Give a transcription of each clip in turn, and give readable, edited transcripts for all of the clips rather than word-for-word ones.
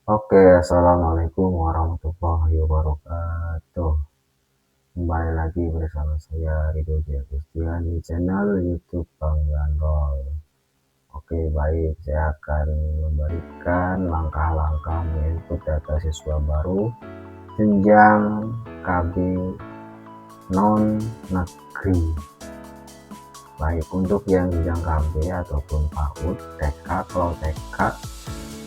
Oke, assalamualaikum warahmatullahi wabarakatuh. Kembali lagi bersama saya Ridho Agustian di channel YouTube Bang Gandol. Oke, baik, saya akan memberikan langkah-langkah menginput data siswa baru jenjang KB non negeri. Baik untuk yang jenjang KB ataupun PAUD, TK. Kalau TK,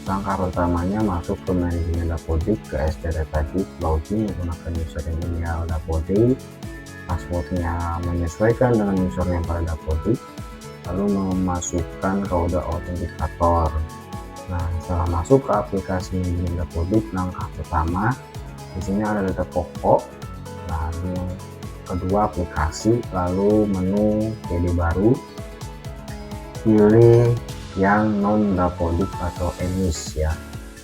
langkah pertamanya masuk ke manajemen Dapodik, ke STD tadi, login menggunakan username email Dapodik, passwordnya menyesuaikan dengan username pada Dapodik, lalu memasukkan kode autentikator. Nah, setelah masuk ke aplikasi manajemen Dapodik, langkah pertama di sini ada data pokok, lalu kedua aplikasi, lalu menu PD baru, pilih yang non Dapodik atau emis ya,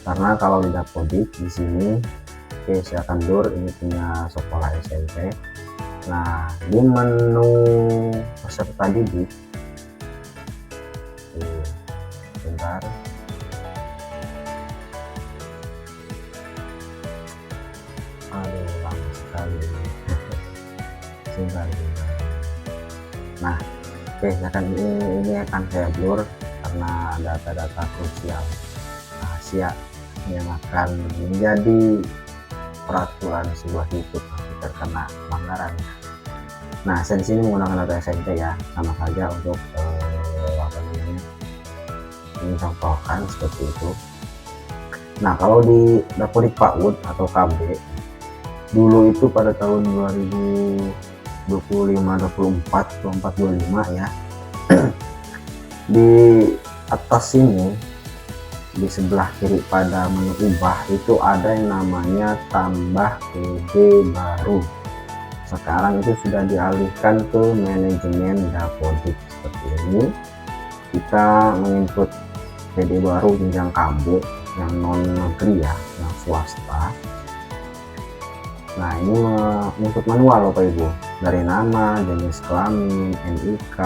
karena kalau di Dapodik di sini, oke, saya akan blur, ini punya sekolah SMP. Nah, di menu peserta didik, bentar, aduh lama sekali sebentar. Nah, oke, ini akan saya blur karena data-data krusial rahasia yang akan menjadi peraturan sebuah YouTube nanti terkena pelanggaran. Nah, saya di sini menggunakan data SMP ya, sama saja untuk mencontohkan seperti itu. Nah, kalau di Dapodik PAUD atau KB dulu itu pada tahun 2025, 24, 25 ya, di atas sini di sebelah kiri pada menu ubah itu ada yang namanya tambah PD baru. Sekarang itu sudah dialihkan ke manajemen Dapodik. Seperti ini, kita menginput PD baru jenjang KB yang non negeri ya, yang swasta. Nah, ini menginput manual Bapak Ibu, dari nama, jenis kelamin, NIK,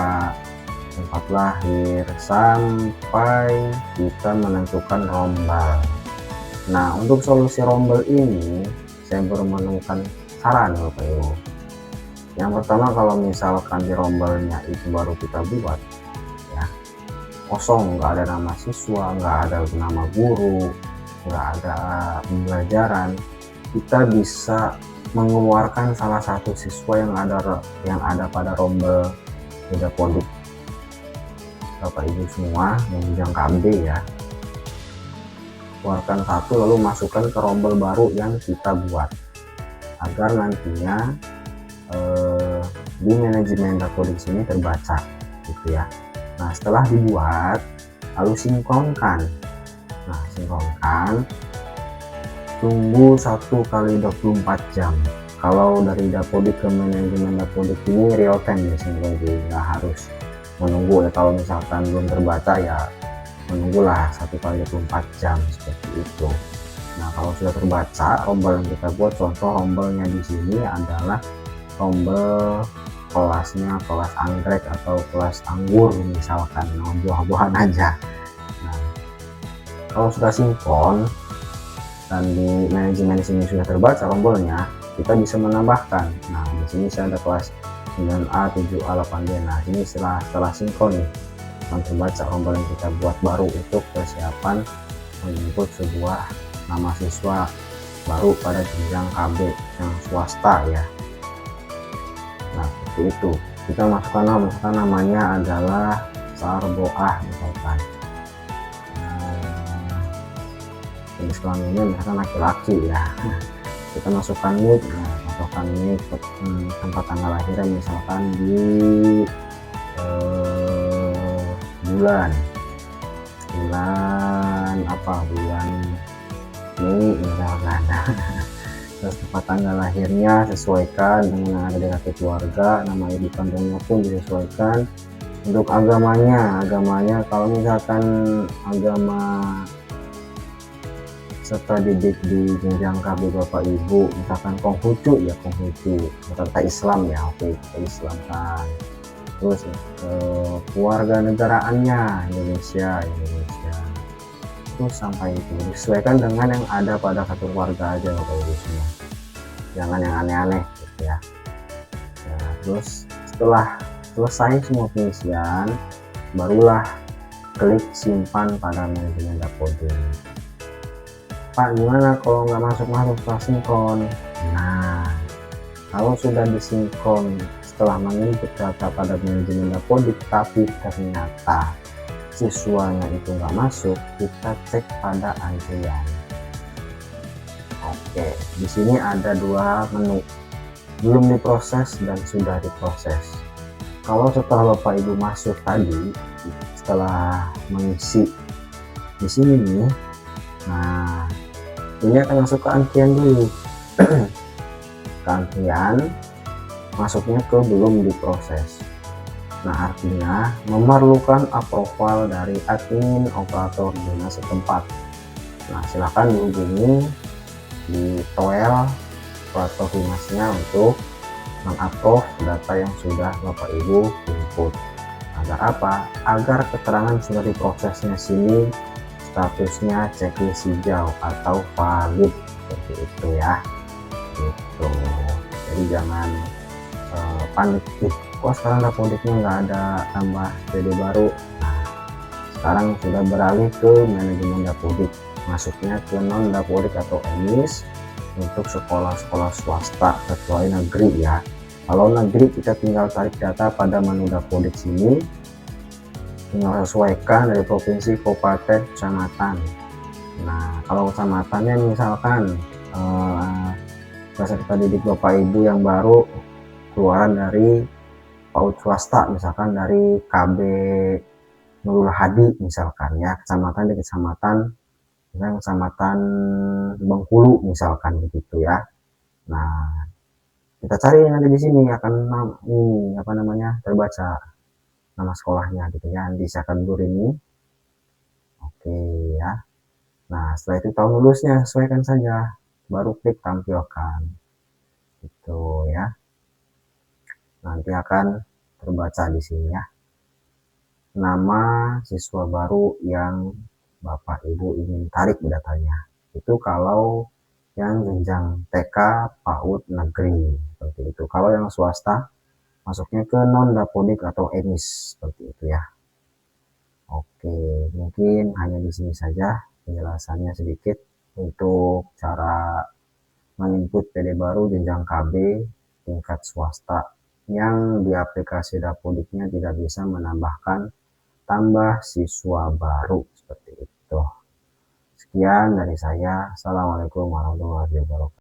tempat lahir, sampai kita menentukan rombel. Nah, untuk solusi rombel ini saya baru menemukan saran Bapak Ibu. Yang pertama, kalau misalkan di rombelnya itu baru kita buat ya kosong, nggak ada nama siswa, nggak ada nama guru, nggak ada pembelajaran, kita bisa mengeluarkan salah satu siswa yang ada pada rombel Dapodik Bapak Ibu semua yang jenjang KB ya, keluarkan satu lalu masukkan ke rombel baru yang kita buat agar nantinya di manajemen Dapodik sini terbaca gitu ya. Nah, setelah dibuat lalu sinkronkan. Nah, sinkronkan, tunggu 1 kali 24 jam. Kalau dari Dapodik ke manajemen Dapodik ini real time ya, jadi nggak harus menunggu ya. Kalau misalkan belum terbaca ya menunggulah 1 kali 24 jam seperti itu. Nah, kalau sudah terbaca rombel yang kita buat, contoh rombelnya di sini adalah rombel kelasnya kelas anggrek atau kelas anggur misalkan, buah-buahan aja. Nah, kalau sudah sinkron dan di manajemen di sini sudah terbaca rombelnya, kita bisa menambahkan. Nah, di sini saya ada kelas 9A, 7A, 8B. Nah, ini setelah sinkron nih yang terbaca rombel yang kita buat baru untuk persiapan menginput sebuah nama siswa baru pada jenjang KB yang swasta ya. Nah, seperti itu. Kita masukkan namanya adalah Sarboah misalkan. Jenis kelaminnya misalkan laki-laki ya. Kita masukkan nick, masukkan nick, tempat tanggal lahirnya misalkan di bulan Mei misalkan. Terus tempat tanggal lahirnya sesuaikan dengan yang ada di kartu keluarga, nama ibu kandungnya pun disesuaikan. Untuk agamanya kalau misalkan agama serta didik di jenjang KB Bapak Ibu misalkan Konghucu ya Konghucu, serta Islam ya, oke, kita Islamkan. Terus keluarga negaraannya Indonesia. sampai itu, disesuaikan dengan yang ada pada satu keluarga aja Bapak Ibu semua, jangan yang aneh-aneh gitu ya. Nah, terus setelah selesai semua pengisian, barulah klik simpan pada manajemen Dapodik. Pak, gimana kalau nggak masuk setelah sinkron? Nah, kalau sudah disinkron setelah menginput data pada manajemen Dapodik tapi ternyata siswanya itu nggak masuk, kita cek pada antrian. Oke, di sini ada dua menu, belum diproses dan sudah diproses. Kalau setelah Bapak Ibu masuk tadi, setelah mengisi di sini nih, nah ini akan masuk ke antrian dulu. Ke antrian, masuknya ke belum diproses. Nah, artinya memerlukan approval dari admin operator dinas setempat. Nah, silahkan dihubungi di toel operator dinasnya untuk mengapprove data yang sudah Bapak Ibu input. Agar apa? Agar keterangan sudah diprosesnya sini statusnya checklist hijau atau valid, seperti itu ya. Gitu. Jadi jangan panik, kok sekarang Dapodiknya nggak ada tambah PD baru. Nah, sekarang sudah beralih ke manajemen Dapodik, masuknya ke non Dapodik atau emis untuk sekolah-sekolah swasta kecuali negeri ya. Kalau negeri kita tinggal tarik data pada menu Dapodik sini, tinggal sesuaikan dari provinsi, kabupaten, kecamatan. Nah, kalau kecamatannya misalkan peserta didik Bapak Ibu yang baru keluaran dari PAUD swasta, misalkan dari KB Nurul Hadi misalkan ya, kecamatan di kecamatan misalkan kecamatan Bengkulu misalkan begitu ya. Nah, kita cari nanti di sini akan ini apa namanya terbaca nama sekolahnya gitu ya, di Sakandur ini. Oke ya. Nah, setelah itu tahun lulusnya sesuaikan saja, baru klik tampilkan itu ya. Nanti akan terbaca di sini ya, nama siswa baru yang Bapak Ibu ingin tarik datanya. Itu kalau yang jenjang TK PAUD negeri seperti itu. Kalau yang swasta masuknya ke non Dapodik atau emis seperti itu ya. Oke, mungkin hanya di sini saja penjelasannya sedikit untuk cara menginput PD baru jenjang KB tingkat swasta yang di aplikasi Dapodiknya tidak bisa menambahkan tambah siswa baru seperti itu. Sekian dari saya. Assalamualaikum warahmatullahi wabarakatuh.